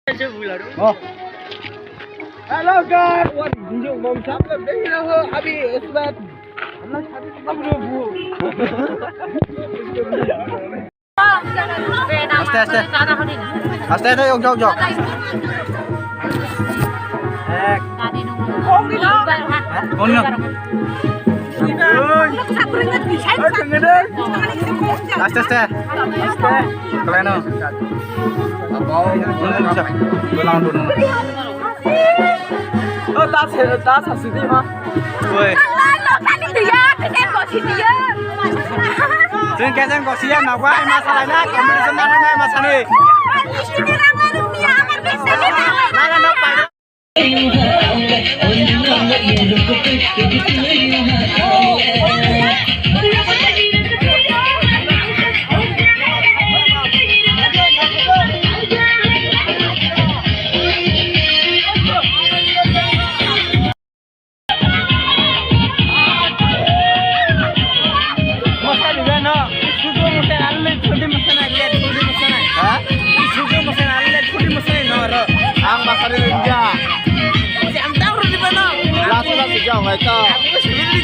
Oh. Hello guys, what video mom sampai dah ho abi isbat. Allah cari kita berdua. Aste aste. Aste aste jog jog jog. Aste aste. Kalian ta sasi đi mà. Ui. Trên cái chân có xí em nào qua mà sao lại nát, còn bây giờ nát này mà sao đi? Nát nó phải đó. Ang masari ninja. Si ang tahu di mana? Langsung sejauh mereka. Aku sendiri.